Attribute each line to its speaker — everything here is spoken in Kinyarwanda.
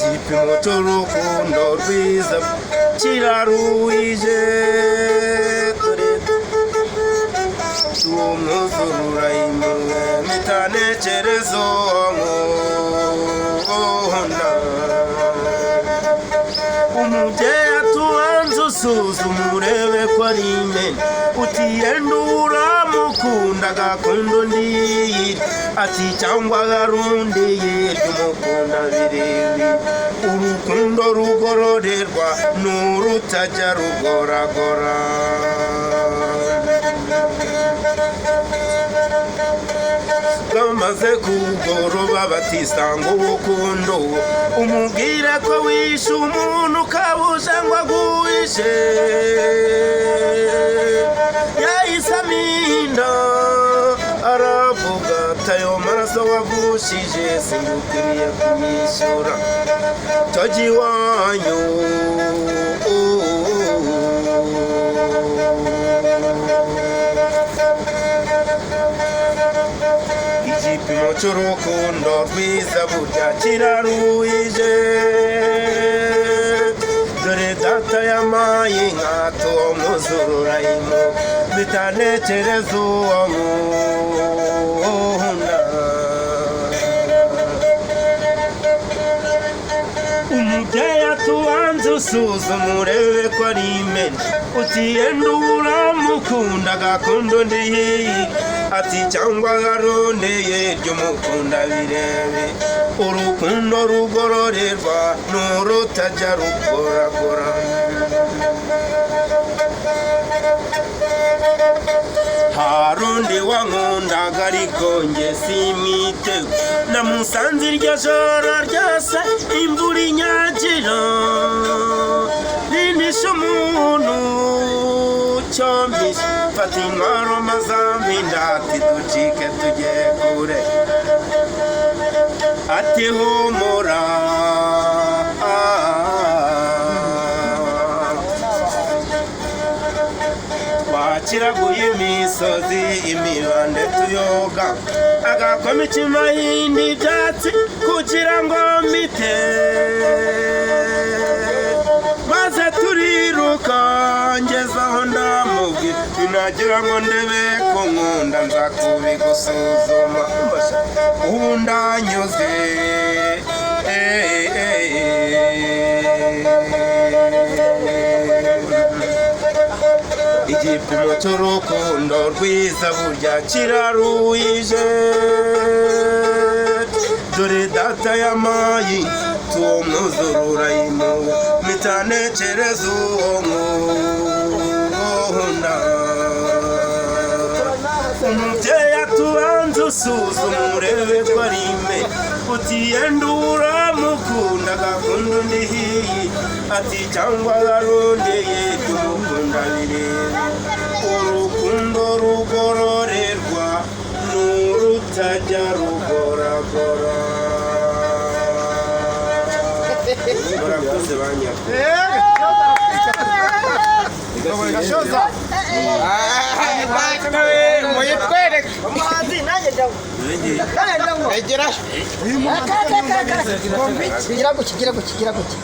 Speaker 1: igipimo cy'urukundo rwiza kiraruhije uwo mwuzurura impuhwe mitanekerezo nkunda umubyeyi atubanza usuzuma urebe ko ari imena utiyenda uramukunda agakunda undi ati cyangwa agarundiye ry'umukunda birebire urukundo rugororerwa n'urutajya rugoragora bamaze kugoroba batisanga urukundo umubwira ko wishe umuntu ukabuja ngo aguhishe yahise aminda aravuga tayo maraso wavushije singukwiriye kumwishyura toji wanyu igipimo cy'urukundo rwiza burya kiraruhije dore data yamaye inka tuwo mwuzurura impu bitanekereza uwo nkunda umubyeyi atubanza usuzuma urebe ko ari imena utiyenda uramukunda agakunda undi ati cyangwa agarondeye ry'umukunda birebe urukundo rugororerwa n'urutajya rugoragora harundi wankundaga ariko njye simwiteho namusanze iryo joro ryose imvura inyagira rinishe umuntu cyompishe fata intwaro mazampinda ati ducike tujye kure ati humura twakiraguye imisozi imibande tuyoga agakoma ikima y'indi byatsi kugira ngo mbite maze turiruka ngezaho ndamubwira binagira ngo ndebe ko nkunda nza kubigusuzuma ubu ndanyuze igipimo cy'urukundo rwiza burya kiraruhije dore data yamaye tuwo mwuzurura impuhwe mitanekereza uwo nkunda umubyeyi atubanza usuzuma urebe ko ari imena utiyenda uramukunda agakunda undi ati cyangwa agarondeye ry'umukunda birebe urukundo rugororerwa n'urutajya rugoragora murakoze
Speaker 2: Gashoza muyitwereke umuhanzi nanjye ndawo egera uyu muhanzi kigira guki